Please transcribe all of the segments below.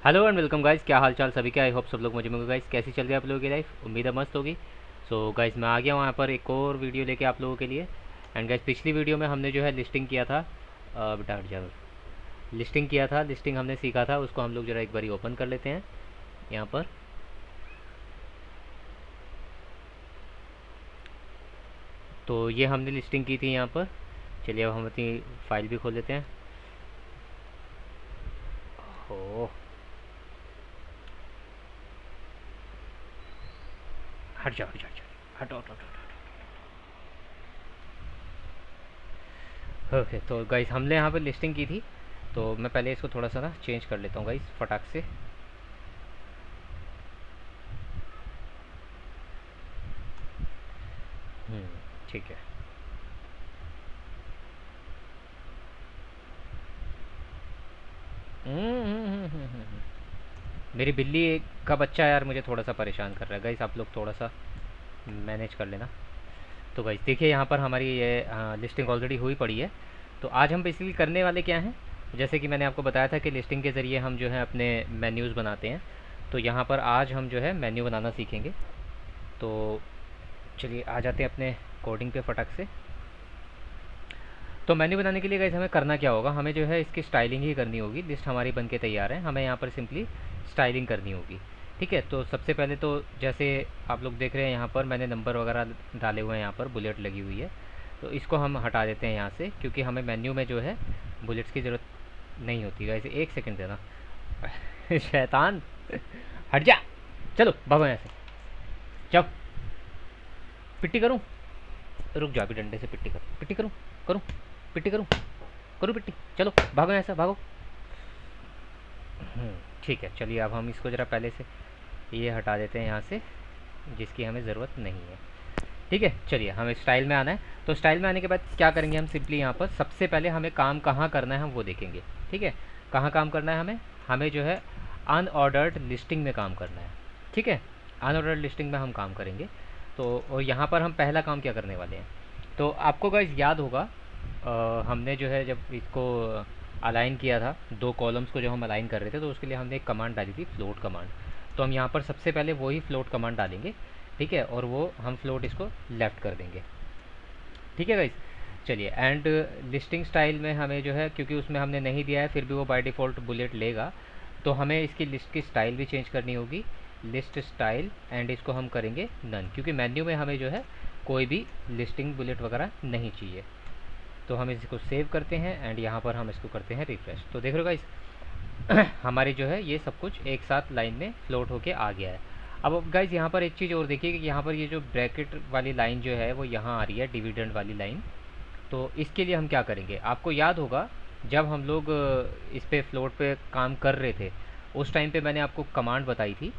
Hello and welcome guys, क्या हाल चाल सभी के। आई होप सब लोग मजे में होंगे। गाइस कैसी चल रही है आप लोगों की लाइफ, उम्मीद है मस्त होगी। सो गाइस मैं आ गया वहाँ पर एक और वीडियो लेके आप लोगों के लिए। एंड गाइस पिछली वीडियो में हमने जो है लिस्टिंग किया था। बेटा हट जाओ। लिस्टिंग किया था, लिस्टिंग हमने सीखा था, उसको हम लोग जरा एक बारी ओपन कर लेते हैं यहाँ पर। तो ये हमने लिस्टिंग की थी यहाँ पर। चलिए अब हम अपनी फाइल भी खोल लेते हैं। ओ हट जाओ हट जाओ हट जाओ, हटो हटो हटो। ओके तो गाइस हमने यहाँ पर लिस्टिंग की थी। तो मैं पहले इसको थोड़ा सा ना चेंज कर लेता हूँ गाइस फटाक से। हम्म, ठीक है। मेरी बिल्ली का बच्चा यार मुझे थोड़ा सा परेशान कर रहा है गाइस, आप लोग थोड़ा सा मैनेज कर लेना। तो गाइस देखिए यहाँ पर हमारी ये लिस्टिंग ऑलरेडी हुई पड़ी है। तो आज हम बेसिकली करने वाले क्या हैं, जैसे कि मैंने आपको बताया था कि लिस्टिंग के ज़रिए हम जो है अपने मेन्यूज़ बनाते हैं। तो यहाँ पर आज हम जो है मेन्यू बनाना सीखेंगे। तो चलिए आ जाते हैं अपने कोडिंग पे फटक से। तो मेन्यू बनाने के लिए गाइस हमें करना क्या होगा, हमें जो है इसकी स्टाइलिंग ही करनी होगी। लिस्ट हमारी बन के तैयार है, हमें यहाँ पर सिंपली स्टाइलिंग करनी होगी। ठीक है, तो सबसे पहले तो जैसे आप लोग देख रहे हैं यहाँ पर मैंने नंबर वगैरह डाले हुए हैं, यहाँ पर बुलेट लगी हुई है। तो इसको हम हटा देते हैं यहाँ से, क्योंकि हमें मेन्यू में जो है बुलेट्स की ज़रूरत नहीं होती। गाइस एक सेकंड देना। शैतान हट जा। चलो भागो यहाँ से, जाओ। पिट्टी करूँ? रुक जाओ, अभी डंडे से पिट्टी करूँ, पिट्टी करूँ, करूँ पिट्टी करूँ, करूँ पिट्टी। चलो भागो यहाँ से, भागो। ठीक है, चलिए अब हम इसको ज़रा पहले से ये हटा देते हैं यहाँ से, जिसकी हमें ज़रूरत नहीं है। ठीक है, चलिए हमें स्टाइल में आना है। तो स्टाइल में आने के बाद क्या करेंगे हम, सिंपली यहाँ पर सबसे पहले हमें काम कहाँ करना है हम वो देखेंगे। ठीक है, कहाँ काम करना है हमें, हमें जो है अनऑर्डर्ड लिस्टिंग में काम करना है। ठीक है, अनऑर्डर्ड लिस्टिंग में हम काम करेंगे। तो और यहाँ पर हम पहला काम क्या करने वाले हैं, तो आपको गाइस याद होगा हमने जो है जब इसको अलाइन किया था, दो कॉलम्स को जब हम अलाइन कर रहे थे, तो उसके लिए हमने एक कमांड डाली थी, फ्लोट कमांड। तो हम यहाँ पर सबसे पहले वही फ्लोट कमांड डालेंगे। ठीक है, और वो हम फ्लोट इसको लेफ़्ट कर देंगे। ठीक है गाइस, चलिए। एंड लिस्टिंग स्टाइल में हमें जो है, क्योंकि उसमें हमने नहीं दिया है फिर भी वो बाय डिफ़ॉल्ट बुलेट लेगा, तो हमें इसकी लिस्ट की स्टाइल भी चेंज करनी होगी। लिस्ट स्टाइल, एंड इसको हम करेंगे नन, क्योंकि मेन्यू में हमें जो है कोई भी लिस्टिंग बुलेट वगैरह नहीं चाहिए। तो हम इसको सेव करते हैं एंड यहाँ पर हम इसको करते हैं रिफ्रेश। तो देख रहे हो गाइस हमारी जो है ये सब कुछ एक साथ लाइन में फ्लोट होके आ गया है। अब गाइस यहाँ पर एक चीज़ और देखिए कि यहाँ पर ये जो ब्रैकेट वाली लाइन जो है वो यहाँ आ रही है, डिविडेंड वाली लाइन। तो इसके लिए हम क्या करेंगे, आपको याद होगा जब हम लोग इस पे फ्लोट पे काम कर रहे थे, उस टाइम पे मैंने आपको कमांड बताई थी।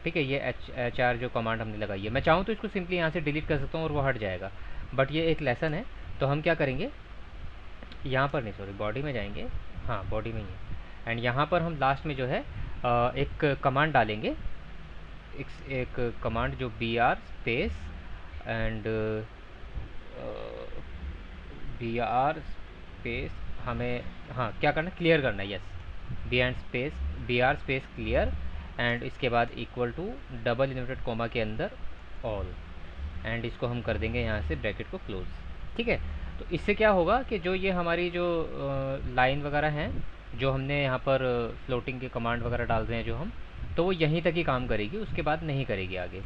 ठीक है, ये एच आर जो कमांड हमने लगाई है, मैं चाहूँ तो इसको सिंपली यहाँ से डिलीट कर सकता हूँ और वो हट जाएगा, बट ये एक लेसन है। तो हम क्या करेंगे, यहाँ पर नहीं, सॉरी, बॉडी में जाएंगे। हाँ बॉडी में ही है। एंड यहाँ पर हम लास्ट में जो है एक कमांड डालेंगे। एक कमांड जो B R space and B R space, हमें हाँ क्या करना है, क्लियर करना है। Yes, B and space, B R space clear, and इसके बाद equal to double inverted comma के अंदर ऑल, एंड इसको हम कर देंगे यहाँ से ब्रैकेट को क्लोज। ठीक है, तो इससे क्या होगा कि जो ये हमारी जो लाइन वगैरह हैं, जो हमने यहाँ पर फ्लोटिंग के कमांड वगैरह डाल रहे हैं जो हम, तो वो यहीं तक ही काम करेगी, उसके बाद नहीं करेगी आगे।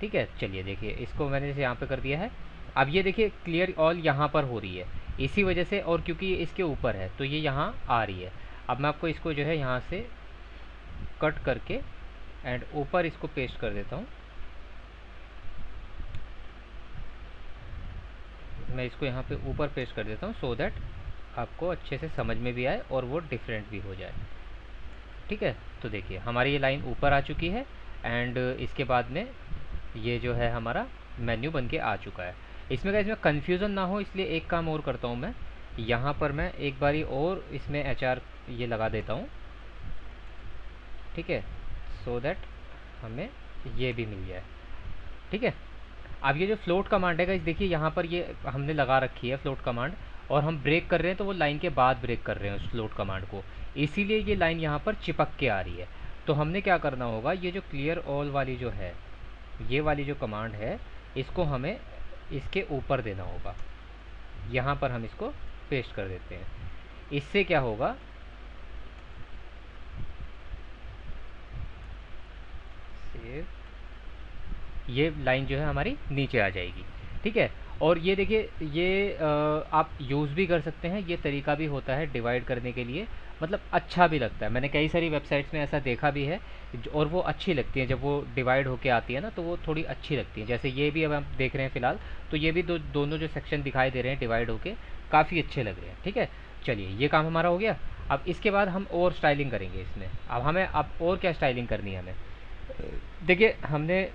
ठीक है, चलिए देखिए इसको मैंने जैसे यहाँ पे कर दिया है। अब ये देखिए क्लियर ऑल यहाँ पर हो रही है इसी वजह से, और क्योंकि ये इसके ऊपर है तो ये यहाँ आ रही है। अब मैं आपको इसको जो है यहाँ से कट करके एंड ऊपर इसको पेस्ट कर देता हूँ। मैं इसको यहाँ पे ऊपर पेस्ट कर देता हूँ सो दैट आपको अच्छे से समझ में भी आए और वो डिफरेंट भी हो जाए। ठीक है, तो देखिए हमारी ये लाइन ऊपर आ चुकी है एंड इसके बाद में ये जो है हमारा मेन्यू बन के आ चुका है। इसमें कन्फ्यूज़न ना हो इसलिए एक काम और करता हूँ मैं, यहाँ पर मैं एक बारी और इसमें एच आर ये लगा देता हूँ। ठीक है, सो दैट हमें ये भी मिल जाए। ठीक है, अब ये जो फ्लोट कमांड है गाइस, देखिए यहाँ पर ये हमने लगा रखी है फ्लोट कमांड, और हम ब्रेक कर रहे हैं तो वो लाइन के बाद ब्रेक कर रहे हैं उस फ्लोट कमांड को, इसीलिए ये लाइन यहाँ पर चिपक के आ रही है। तो हमने क्या करना होगा, ये जो क्लियर ऑल वाली जो है, ये वाली जो कमांड है, इसको हमें इसके ऊपर देना होगा। यहाँ पर हम इसको पेस्ट कर देते हैं। इससे क्या होगा, सेव, ये लाइन जो है हमारी नीचे आ जाएगी। ठीक है, और ये देखिए, ये आप यूज़ भी कर सकते हैं, ये तरीका भी होता है डिवाइड करने के लिए, मतलब अच्छा भी लगता है। मैंने कई सारी वेबसाइट्स में ऐसा देखा भी है, और वो अच्छी लगती हैं जब वो डिवाइड होके आती है ना, तो वो थोड़ी अच्छी लगती है। जैसे ये भी अब हम देख रहे हैं फ़िलहाल, तो ये भी दोनों जो सेक्शन दिखाई दे रहे हैं डिवाइड होके, काफ़ी अच्छे लग रहे हैं। ठीक है, चलिए ये काम हमारा हो गया। अब इसके बाद हम और स्टाइलिंग करेंगे इसमें। अब और क्या स्टाइलिंग करनी है हमें, देखिए हमने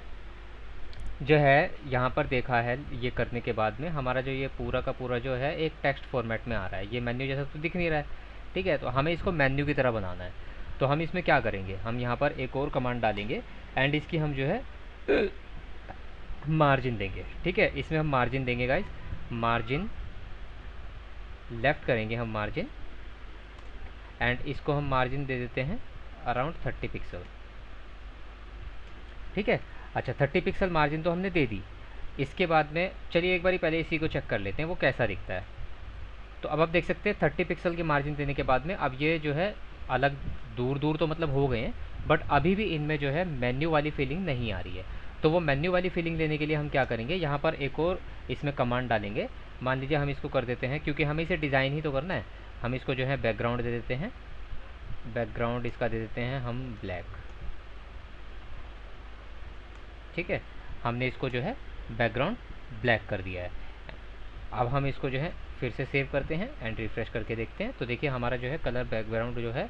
जो है यहाँ पर देखा है, ये करने के बाद में हमारा जो ये पूरा का पूरा जो है एक टेक्स्ट फॉर्मेट में आ रहा है, ये मेन्यू जैसा तो दिख नहीं रहा है। ठीक है, तो हमें इसको मेन्यू की तरह बनाना है। तो हम इसमें क्या करेंगे, हम यहाँ पर एक और कमांड डालेंगे, एंड इसकी हम जो है मार्जिन देंगे। ठीक है, इसमें हम मार्जिन देंगे गाइस, मार्जिन लेफ़्ट करेंगे हम मार्जिन, एंड इसको हम मार्जिन दे देते हैं अराउंड 30 पिक्सल। ठीक है, अच्छा 30 पिक्सल मार्जिन तो हमने दे दी। इसके बाद में चलिए एक बारी पहले इसी को चेक कर लेते हैं वो कैसा दिखता है। तो अब आप देख सकते हैं 30 पिक्सल की मार्जिन देने के बाद में अब ये जो है अलग दूर दूर तो मतलब हो गए हैं, बट अभी भी इनमें जो है मेन्यू वाली फीलिंग नहीं आ रही है। तो वो मेन्यू वाली फीलिंग लेने के लिए हम क्या करेंगे, यहाँ पर एक और इसमें कमांड डालेंगे। मान लीजिए हम इसको कर देते हैं, क्योंकि हमें इसे डिज़ाइन ही तो करना है, हम इसको जो है बैकग्राउंड दे देते हैं। बैकग्राउंड इसका दे देते हैं हम ब्लैक। ठीक है, हमने इसको जो है बैकग्राउंड ब्लैक कर दिया है। अब हम इसको जो है फिर से सेव करते हैं एंड रिफ्रेश करके देखते हैं, तो देखिए हमारा जो है कलर बैकग्राउंड जो है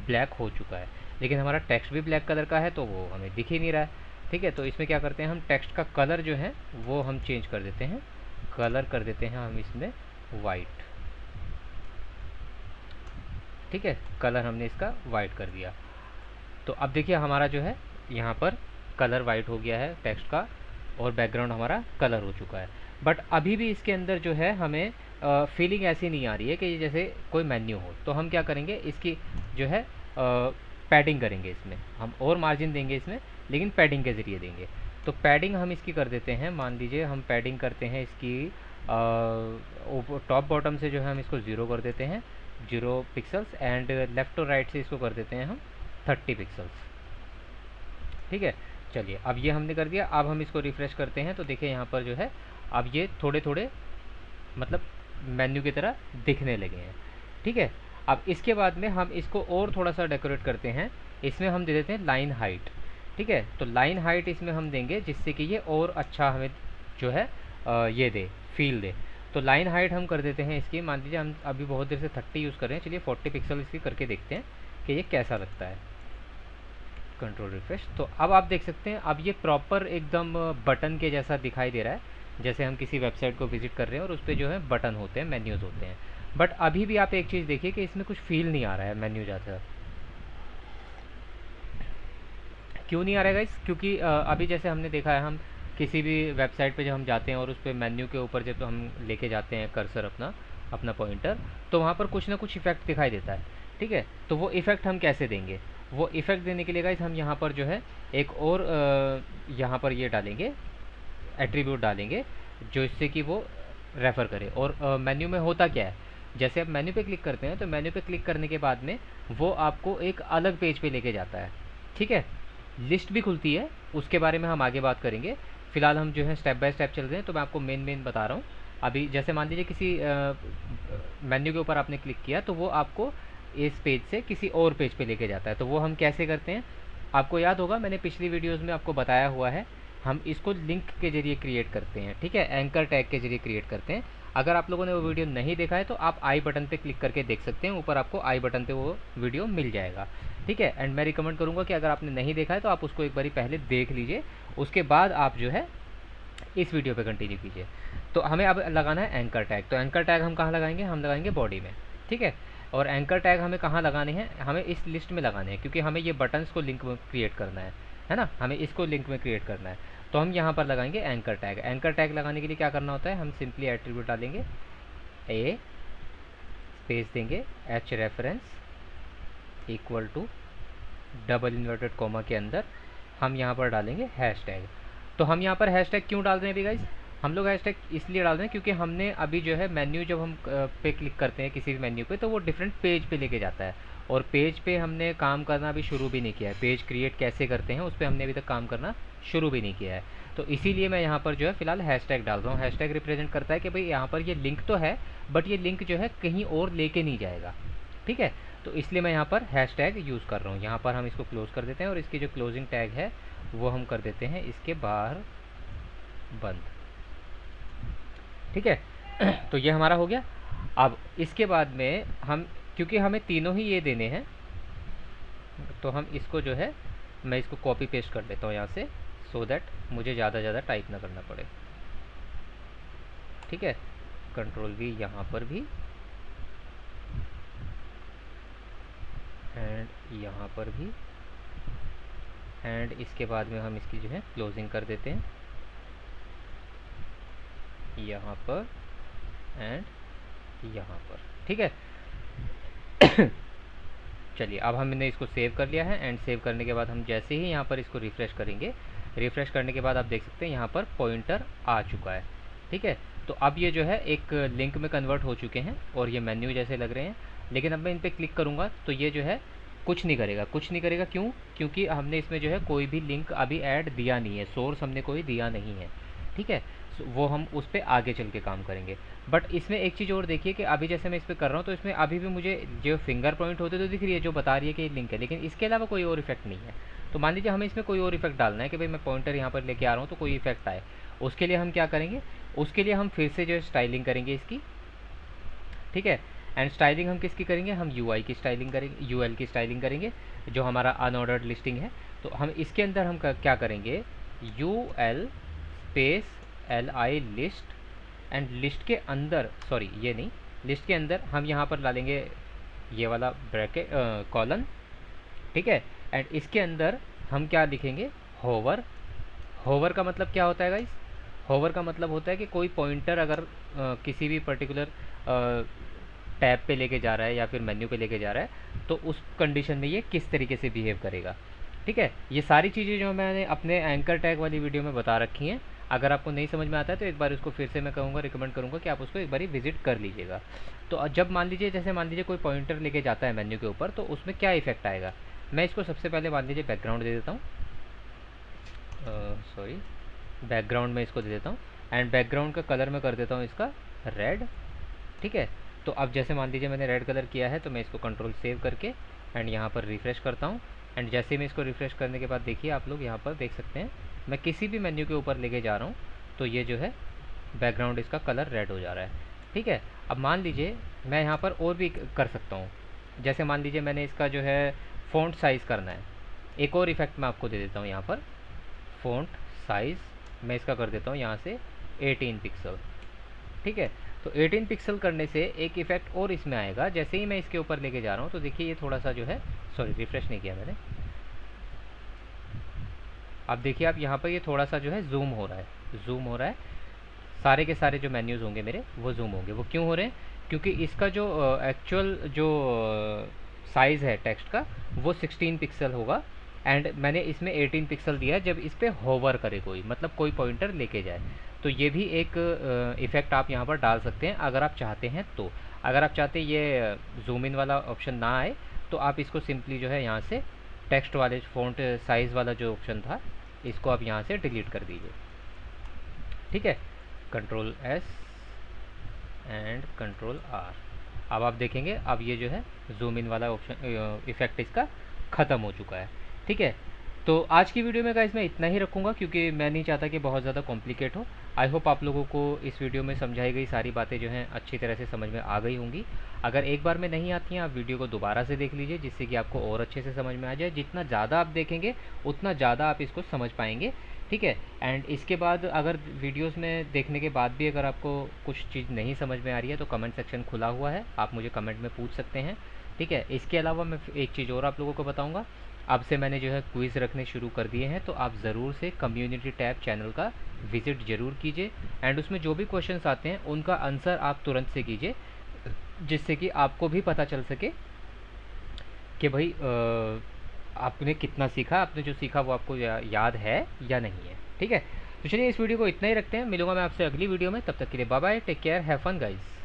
ब्लैक हो चुका है, लेकिन हमारा टेक्स्ट भी ब्लैक कलर का है, तो वो हमें दिख ही नहीं रहा है। ठीक है, तो इसमें क्या करते हैं, हम टेक्स्ट का कलर जो है वो हम चेंज कर देते हैं, कलर कर देते हैं हम इसमें वाइट। ठीक है, कलर हमने इसका वाइट कर दिया। तो अब देखिए हमारा जो है यहाँ पर कलर वाइट हो गया है टेक्स्ट का, और बैकग्राउंड हमारा कलर हो चुका है। बट अभी भी इसके अंदर जो है हमें फीलिंग ऐसी नहीं आ रही है कि ये जैसे कोई मेन्यू हो। तो हम क्या करेंगे, इसकी जो है पैडिंग करेंगे, इसमें हम और मार्जिन देंगे इसमें, लेकिन पैडिंग के ज़रिए देंगे। तो पैडिंग हम इसकी कर देते हैं, मान लीजिए हम पैडिंग करते हैं इसकी टॉप बॉटम से जो है हम इसको 0 कर देते हैं, 0 पिक्सल्स, एंड लेफ़्ट और राइट से इसको कर देते हैं हम 30 पिक्सल्स। ठीक है, चलिए अब ये हमने कर दिया। अब हम इसको रिफ़्रेश करते हैं, तो देखिए यहाँ पर जो है अब ये थोड़े थोड़े मतलब मेन्यू की तरह दिखने लगे हैं। ठीक है, अब इसके बाद में हम इसको और थोड़ा सा डेकोरेट करते हैं, इसमें हम दे देते हैं लाइन हाइट। ठीक है, तो लाइन हाइट इसमें हम देंगे जिससे कि ये और अच्छा हमें जो है ये दे, फील दे। तो लाइन हाइट हम कर देते हैं इसकी, मान लीजिए हम अभी बहुत देर से 30 यूज़ कर रहे हैं, चलिए 40 पिक्सल इसकी करके देखते हैं कि ये कैसा लगता है। कंट्रोल रिफ्रेश, तो अब आप देख सकते हैं अब ये प्रॉपर एकदम बटन के जैसा दिखाई दे रहा है, जैसे हम किसी वेबसाइट को विजिट कर रहे हैं और उस पर जो है बटन होते हैं, मेन्यूज़ होते हैं। बट अभी भी आप एक चीज़ देखिए कि इसमें कुछ फील नहीं आ रहा है मेन्यू जैसा। क्यों नहीं आ रहा है गाइस, क्योंकि अभी जैसे हमने देखा है, हम किसी भी वेबसाइट पे जब हम जाते हैं और उस पर मेन्यू के ऊपर जब हम लेके जाते हैं कर्सर अपना अपना पॉइंटर, तो वहाँ पर कुछ ना कुछ इफेक्ट दिखाई देता है। ठीक है, तो वो इफेक्ट हम कैसे देंगे, वो इफेक्ट देने के लिए गाइस हम यहाँ पर जो है एक और यहाँ पर ये डालेंगे, एट्रीब्यूट डालेंगे, जो इससे कि वो रेफ़र करे। और मेन्यू में होता क्या है, जैसे आप मेन्यू पे क्लिक करते हैं, तो मेन्यू पे क्लिक करने के बाद में वो आपको एक अलग पेज पे लेके जाता है। ठीक है, लिस्ट भी खुलती है, उसके बारे में हम आगे बात करेंगे। फ़िलहाल हम जो है स्टेप बाय स्टेप चल रहे हैं, तो मैं आपको मेन बता रहा हूँ। अभी जैसे मान लीजिए किसी मेन्यू के ऊपर आपने क्लिक किया, तो वो आपको इस पेज से किसी और पेज पे लेके जाता है। तो वो हम कैसे करते हैं, आपको याद होगा मैंने पिछली वीडियोस में आपको बताया हुआ है, हम इसको लिंक के जरिए क्रिएट करते हैं। ठीक है, एंकर टैग के जरिए क्रिएट करते हैं। अगर आप लोगों ने वो वीडियो नहीं देखा है तो आप आई बटन पे क्लिक करके देख सकते हैं, ऊपर आपको आई बटन पे वो वीडियो मिल जाएगा। ठीक है, एंड मैं रिकमेंड करूँगा कि अगर आपने नहीं देखा है तो आप उसको एक बारी पहले देख लीजिए, उसके बाद आप जो है इस वीडियो पे कंटिन्यू कीजिए। तो हमें अब लगाना है एंकर टैग। तो एंकर टैग हम कहाँ लगाएंगे, हम लगाएंगे बॉडी में। ठीक है, और एंकर टैग हमें कहाँ लगाने हैं, हमें इस लिस्ट में लगाने हैं, क्योंकि हमें ये बटन्स को लिंक में क्रिएट करना है ना, हमें इसको लिंक में क्रिएट करना है। तो हम यहाँ पर लगाएंगे एंकर टैग। एंकर टैग लगाने के लिए क्या करना होता है, हम सिंपली एट्रीब्यूट डालेंगे, ए स्पेस देंगे, H reference equal to double inverted comma के अंदर हम यहाँ पर डालेंगे हैशटैग। तो हम यहाँ पर हैशटैग क्यों डाल रहे हैं अभी गाइस? हम लोग हैशटैग इसलिए डाल रहे हैं क्योंकि हमने अभी जो है मेन्यू जब हम पे क्लिक करते हैं किसी भी मेन्यू पे, तो वो डिफरेंट पेज पे लेके जाता है, और पेज पे हमने काम करना अभी शुरू भी नहीं किया है। पेज क्रिएट कैसे करते हैं उस पर हमने अभी तक काम करना शुरू भी नहीं किया है। तो इसीलिए मैं यहाँ पर जो है फिलहाल हैशटैग डाल रहा हूँ। हैशटैग रिप्रेजेंट करता है कि भाई यहाँ पर ये लिंक तो है, बट ये लिंक जो है कहीं और लेके नहीं जाएगा, ठीक है। तो इसलिए मैं यहाँ पर हैशटैग यूज़ कर रहा हूँ। यहाँ पर हम इसको क्लोज कर देते हैं और इसकी जो क्लोजिंग टैग है वो हम कर देते हैं इसके बाहर बंद, ठीक है। तो ये हमारा हो गया। अब इसके बाद में हम, क्योंकि हमें तीनों ही ये देने हैं, तो हम इसको जो है मैं इसको कॉपी पेस्ट कर लेता हूँ यहाँ से, सो दैट मुझे ज़्यादा टाइप ना करना पड़े, ठीक है। कंट्रोल V यहाँ पर भी, एंड यहाँ पर भी, एंड इसके बाद में हम इसकी जो है क्लोजिंग कर देते हैं यहाँ पर एंड यहाँ पर, ठीक है। चलिए, अब हमने इसको सेव कर लिया है, एंड सेव करने के बाद हम जैसे ही यहाँ पर इसको रिफ़्रेश करेंगे, रिफ़्रेश करने के बाद आप देख सकते हैं यहाँ पर पॉइंटर आ चुका है, ठीक है। तो अब ये जो है एक लिंक में कन्वर्ट हो चुके हैं और ये मेन्यू जैसे लग रहे हैं। लेकिन अब मैं इन पर क्लिक करूँगा तो ये जो है कुछ नहीं करेगा, कुछ नहीं करेगा। क्यों? क्योंकि हमने इसमें जो है कोई भी लिंक अभी ऐड दिया नहीं है, सोर्स हमने कोई दिया नहीं है, ठीक है। वो हम उस पर आगे चल के काम करेंगे। बट इसमें एक चीज़ और देखिए कि अभी जैसे मैं इस पर कर रहा हूँ तो इसमें अभी भी मुझे जो फिंगर पॉइंट होते तो दिख रही है, जो बता रही है कि ये लिंक है, लेकिन इसके अलावा कोई और इफेक्ट नहीं है। तो मान लीजिए हमें इसमें कोई और इफेक्ट डालना है कि भाई मैं पॉइंटर यहाँ पर लेके आ रहा हूँ तो कोई इफेक्ट आए। उसके लिए हम क्या करेंगे? उसके लिए हम फिर से जो है स्टाइलिंग करेंगे इसकी, ठीक है। एंड स्टाइलिंग हम किसकी करेंगे? हम UI की स्टाइलिंग करेंगे, UL की स्टाइलिंग करेंगे, जो हमारा अनऑर्डर्ड लिस्टिंग है। तो हम इसके अंदर हम क्या करेंगे? UL space LI list, and list के अंदर, सॉरी ये नहीं, लिस्ट के अंदर हम यहाँ पर डालेंगे ये वाला ब्रैकेट कॉलन, ठीक है। एंड इसके अंदर हम क्या लिखेंगे? होवर। होवर का मतलब क्या होता है गाइस? होवर का मतलब होता है कि कोई पॉइंटर अगर किसी भी पर्टिकुलर टैब पे लेके जा रहा है या फिर मेन्यू पे लेके जा रहा है, तो उस कंडीशन में ये किस तरीके से बिहेव करेगा, ठीक है। ये सारी चीज़ें जो मैंने अपने एंकर टैग वाली वीडियो में बता रखी हैं। अगर आपको नहीं समझ में आता है तो एक बार उसको फिर से मैं कहूँगा, रिकमेंड करूँगा कि आप उसको एक बार विजिट कर लीजिएगा। तो जब मान लीजिए, जैसे मान लीजिए कोई पॉइंटर लेके जाता है मेन्यू के ऊपर, तो उसमें क्या इफेक्ट आएगा? मैं इसको सबसे पहले मान लीजिए बैकग्राउंड दे देता हूँ, सॉरी बैकग्राउंड में इसको दे देता हूँ, एंड बैकग्राउंड का कलर मैं कर देता हूँ इसका रेड, ठीक है। तो अब जैसे मान लीजिए मैंने रेड कलर किया है, तो मैं इसको कंट्रोल सेव करके एंड यहाँ पर रिफ़्रेश करता हूँ। एंड जैसे मैं इसको रिफ़्रेश करने के बाद देखिए आप लोग यहाँ पर देख सकते हैं, मैं किसी भी मेन्यू के ऊपर लेके जा रहा हूँ तो ये जो है बैकग्राउंड इसका कलर रेड हो जा रहा है, ठीक है। अब मान लीजिए मैं यहाँ पर और भी कर सकता हूँ। जैसे मान लीजिए मैंने इसका जो है फ़ॉन्ट साइज़ करना है, एक और इफ़ेक्ट मैं आपको दे देता हूँ यहाँ पर। फ़ॉन्ट साइज़ मैं इसका कर देता हूँ यहाँ से 18 पिक्सल, ठीक है। तो 18 पिक्सल करने से एक इफ़ेक्ट और इसमें आएगा। जैसे ही मैं इसके ऊपर लेके जा रहा हूँ तो देखिए ये थोड़ा सा जो है, सॉरी रिफ़्रेश नहीं किया मैंने, अब देखिए आप यहाँ पर ये थोड़ा सा जो है जूम हो रहा है, जूम हो रहा है। सारे के सारे जो मेन्यूज़ होंगे मेरे वो जूम होंगे। वो क्यों हो रहे हैं? क्योंकि इसका जो एक्चुअल जो साइज़ है टेक्स्ट का वो 16 पिक्सल होगा, एंड मैंने इसमें 18 पिक्सल दिया है जब इस पर होवर करे कोई, मतलब कोई पॉइंटर लेके जाए। तो ये भी एक इफ़ेक्ट आप यहाँ पर डाल सकते हैं अगर आप चाहते हैं तो। अगर आप चाहते ये जूम इन वाला ऑप्शन ना आए तो आप इसको सिंपली जो है यहाँ से टेक्स्ट वाले फ़ॉन्ट साइज़ वाला जो ऑप्शन था, इसको आप यहाँ से डिलीट कर दीजिए, ठीक है। Control S and control R। अब आप देखेंगे अब ये जो है जूम इन वाला ऑप्शन इफ़ेक्ट इसका ख़त्म हो चुका है, ठीक है। तो आज की वीडियो में गाइस मैं इतना ही रखूँगा क्योंकि मैं नहीं चाहता कि बहुत ज़्यादा कॉम्प्लिकेट हो। आई होप आप लोगों को इस वीडियो में समझाई गई सारी बातें जो हैं अच्छी तरह से समझ में आ गई होंगी। अगर एक बार में नहीं आती हैं आप वीडियो को दोबारा से देख लीजिए, जिससे कि आपको और अच्छे से समझ में आ जाए। जितना ज़्यादा आप देखेंगे उतना ज़्यादा आप इसको समझ पाएंगे, ठीक है। एंड इसके बाद अगर वीडियोस में देखने के बाद भी अगर आपको कुछ चीज़ नहीं समझ में आ रही है तो कमेंट सेक्शन खुला हुआ है, आप मुझे कमेंट में पूछ सकते हैं, ठीक है। इसके अलावा मैं एक चीज़ और आप लोगों को बताऊँगा, अब से मैंने जो है क्विज़ रखने शुरू कर दिए हैं, तो आप ज़रूर से कम्युनिटी टैब चैनल का विज़िट ज़रूर कीजिए, एंड उसमें जो भी क्वेश्चंस आते हैं उनका आंसर आप तुरंत से कीजिए, जिससे कि आपको भी पता चल सके कि भाई आपने कितना सीखा, आपने जो सीखा वो आपको याद है या नहीं है। ठीक है, तो चलिए इस वीडियो को इतना ही रखते हैं, मिलूंगा मैं आपसे अगली वीडियो में, तब तक के लिए bye bye, take care, have fun guys.